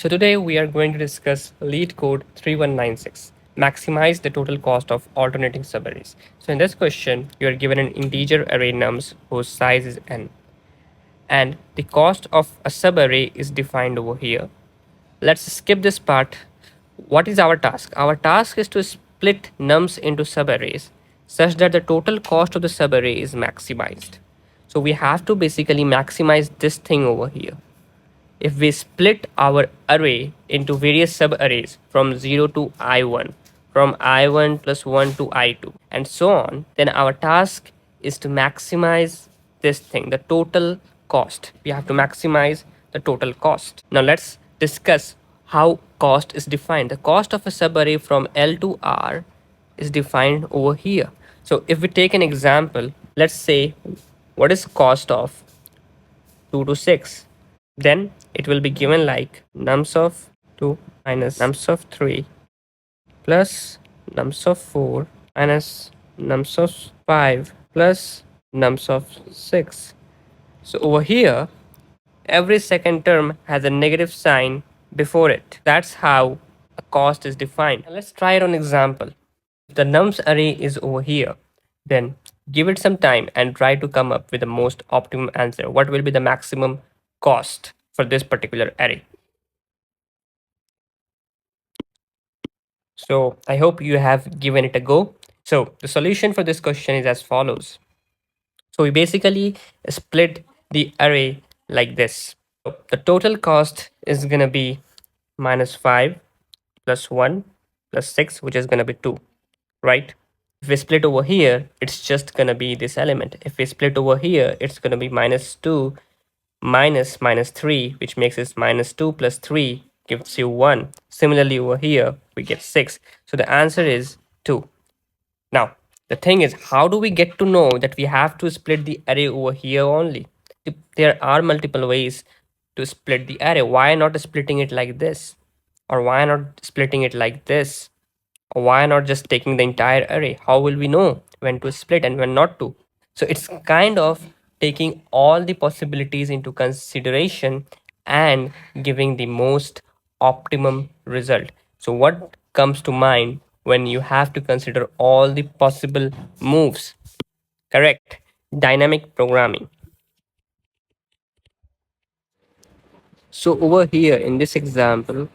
So today we are going to discuss Leetcode 3196, maximize the total cost of alternating subarrays. So in this question, you are given an integer array nums whose size is n, and the cost of a subarray is defined over here. Let's skip this part. What is our task? Our task is to split nums into subarrays such that the total cost of the subarray is maximized. So we have to basically maximize this thing over here. If we split our array into various subarrays from 0 to I1, from I1 plus 1 to I2, and so on, then our task is to maximize this thing, the total cost. We have to maximize the total cost. Now let's discuss how cost is defined. The cost of a subarray from L to R is defined over here. So if we take an example, let's say what is cost of 2 to 6, then it will be given like nums of 2 minus nums of 3 plus nums of 4 minus nums of 5 plus nums of 6. So over here, every second term has a negative sign before it. That's how a cost is defined. Let's try it on example. If the nums array is over here, then give it some time and try to come up with the most optimum answer. What will be the maximum cost for this particular array? So I hope you have given it a go. So the solution for this question is as follows. So we basically split the array like this. So the total cost is going to be minus 5 plus 1 plus 6, which is going to be 2, right? If we split over here, it's just going to be this element. If we split over here, it's going to be minus 2 minus minus 3, which makes it minus 2 plus 3 gives you 1. Similarly, over here, we get 6. So the answer is 2. Now, the thing is, how do we get to know that we have to split the array over here only? There are multiple ways to split the array. Why not splitting it like this? Or why not splitting it like this? Or why not just taking the entire array? How will we know when to split and when not to? So it's kind of taking all the possibilities into consideration and giving the most optimum result. So what comes to mind when you have to consider all the possible moves? Correct. Dynamic programming. So over here in this example,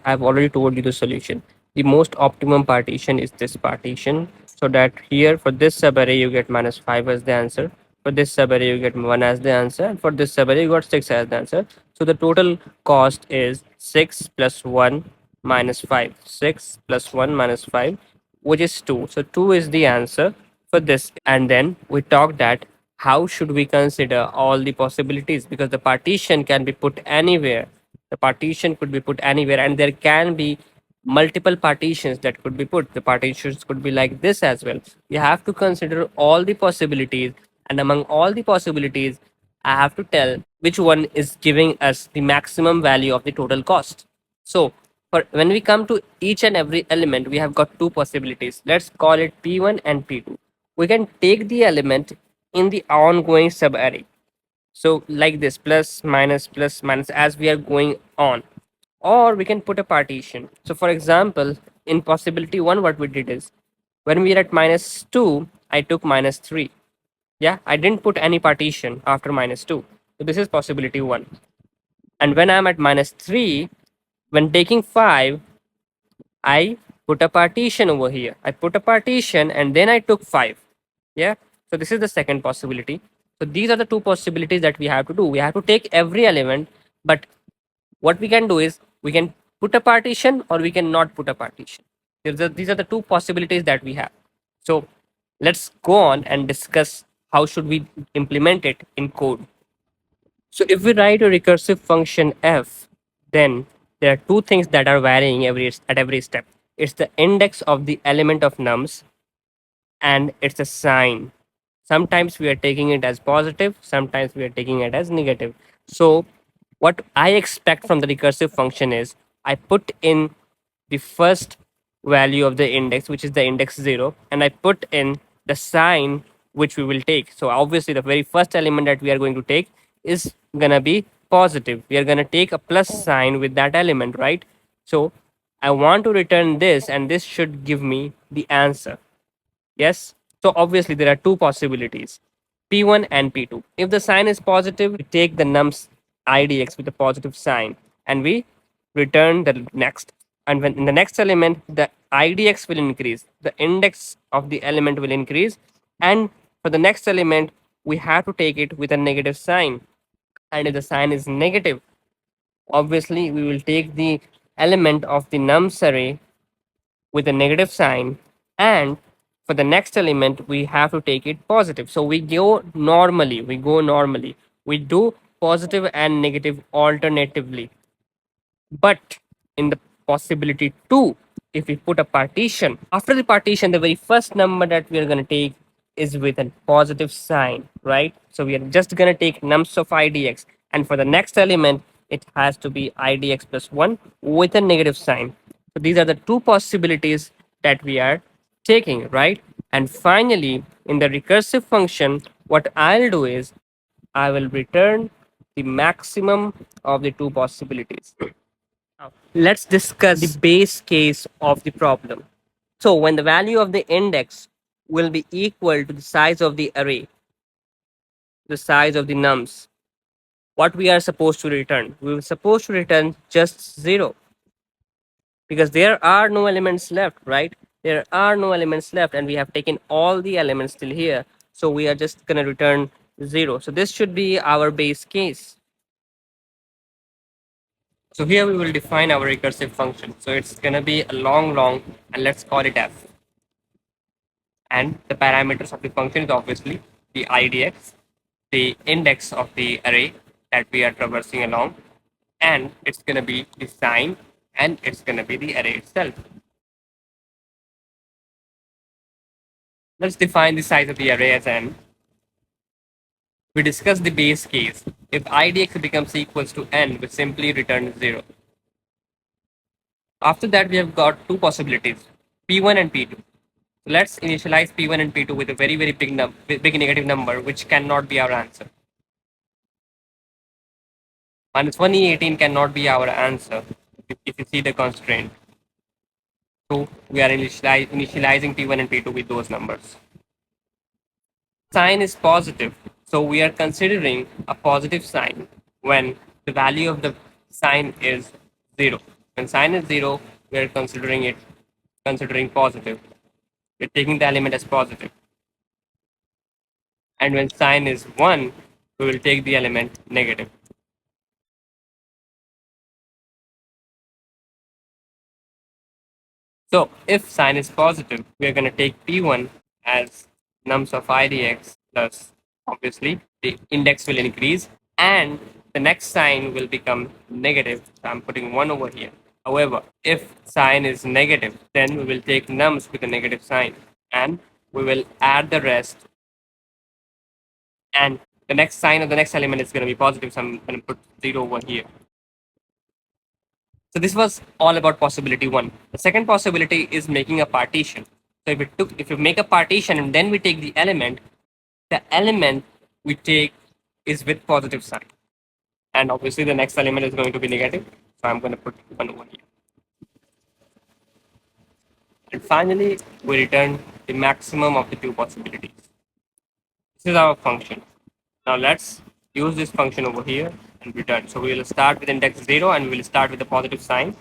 I've already told you the solution. The most optimum partition is this partition. So that here for this subarray you get minus 5 as the answer. For this subarray you get 1 as the answer. And for this subarray you got 6 as the answer. So the total cost is 6 plus 1 minus 5. 6 plus 1 minus 5, which is 2. So 2 is the answer for this. And then we talked that how should we consider all the possibilities, because the partition can be put anywhere. The partition could be put anywhere, and there can be multiple partitions that could be put. The partitions could be like this as well. You have to consider all the possibilities, and among all the possibilities I have to tell which one is giving us the maximum value of the total cost. So for when we come to each and every element, we have got two possibilities. Let's call it P1 and P2. We can take the element in the ongoing subarray. So like this, plus minus as we are going on. Or we can put a partition. So for example, in possibility 1, what we did is when we are at minus 2, I took minus 3. Yeah, I didn't put any partition after minus 2. So this is possibility 1. And when I'm at minus 3, when taking 5, I put a partition over here. I put a partition and then I took 5. Yeah. So this is the second possibility. So these are the two possibilities that we have to do. We have to take every element, but what we can do is we can put a partition or we can not put a partition. These are the two possibilities that we have. So let's go on and discuss how should we implement it in code. So if we write a recursive function f, then there are two things that are varying at every step. It's the index of the element of nums and it's a sign. Sometimes we are taking it as positive, sometimes we are taking it as negative. So what I expect from the recursive function is I put in the first value of the index, which is the index 0, and I put in the sign which we will take. So obviously the very first element that we are going to take is gonna be positive. We are going to take a plus sign with that element, right? So I want to return this, and this should give me the answer. Yes. So obviously there are two possibilities, P1 and P2. If the sign is positive, we take the nums IDX with a positive sign and we return the next. And when in the next element, the IDX will increase, the index of the element will increase. And for the next element, we have to take it with a negative sign. And if the sign is negative, obviously we will take the element of the nums array with a negative sign, and for the next element we have to take it positive. So we go normally, we do positive and negative alternatively. But in the possibility 2, if we put a partition, after the partition, the very first number that we are going to take is with a positive sign, right? So we are just going to take nums of idx, and for the next element, it has to be idx plus 1 with a negative sign. So these are the two possibilities that we are taking, right? And finally, in the recursive function, what I'll do is I will return the maximum of the two possibilities. Now, let's discuss the base case of the problem. So when the value of the index will be equal to the size of the array, the size of the nums, what we are supposed to return? We were supposed to return just 0 because there are no elements left, right? There are no elements left and we have taken all the elements till here. So we are just going to return 0. So this should be our base case. So here we will define our recursive function. So it's going to be a long, and let's call it f. And the parameters of the function is obviously the idx, the index of the array that we are traversing along, and it's going to be the sign, and it's going to be the array itself. Let's define the size of the array as n. We discuss the base case. If idx becomes equals to n, we simply return 0. After that, we have got two possibilities, p1 and p2. So let's initialize p1 and p2 with a very big negative number, which cannot be our answer. Minus 1e18 cannot be our answer if you see the constraint. So we are initializing p1 and p2 with those numbers. Sign is positive, so we are considering a positive sign when the value of the sign is 0. When sign is 0, we are considering positive. We're taking the element as positive. And when sign is 1, we will take the element negative. So if sign is positive, we are going to take P1 as nums of idx plus, obviously, the index will increase and the next sign will become negative. So I'm putting 1 over here. However, if sign is negative, then we will take nums with a negative sign and we will add the rest. And the next sign of the next element is going to be positive. So I'm going to put 0 over here. So this was all about possibility 1. The second possibility is making a partition. So if you make a partition and then we take the element we take is with positive sign. And obviously the next element is going to be negative. So I'm going to put 1 over here. And finally, we return the maximum of the two possibilities. This is our function. Now let's use this function over here and return. So we will start with index 0 and we will start with a positive sign.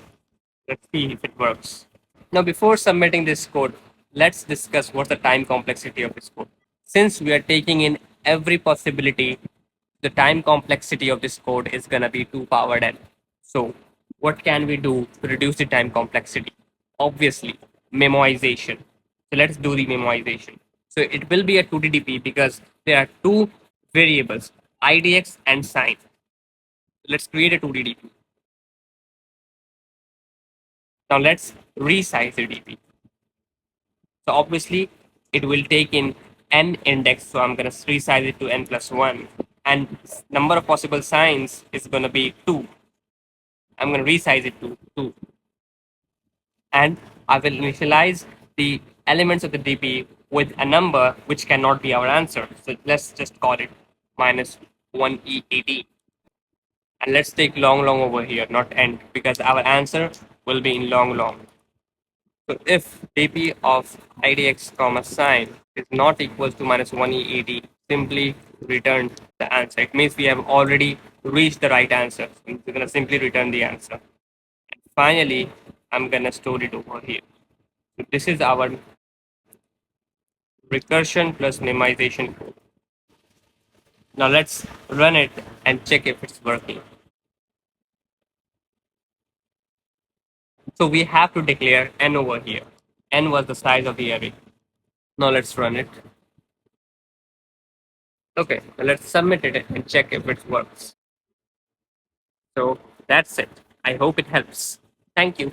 Let's see if it works. Now, before submitting this code, let's discuss what's the time complexity of this code. Since we are taking in every possibility, the time complexity of this code is going to be 2 powered n. So what can we do to reduce the time complexity? Obviously, memoization. So let's do the memoization. So it will be a 2DDP because there are two variables, idx and sign. Let's create a 2DDP. Now let's resize the DP. So obviously it will take in n index. So I'm going to resize it to n plus 1. And number of possible signs is going to be 2. I'm going to resize it to 2. And I will initialize the elements of the DP with a number which cannot be our answer. So let's just call it minus 1e18. And let's take long long over here, not end, because our answer will be in long long. So if dp of idx comma sign is not equals to minus 180, simply return the answer. It means we have already reached the right answer. So we're going to simply return the answer. Finally, I'm going to store it over here. So this is our recursion plus minimization code. Now let's run it and check if it's working. So we have to declare n over here. N was the size of the array. Now let's run it. Okay, let's submit it and check if it works. So that's it. I hope it helps. Thank you.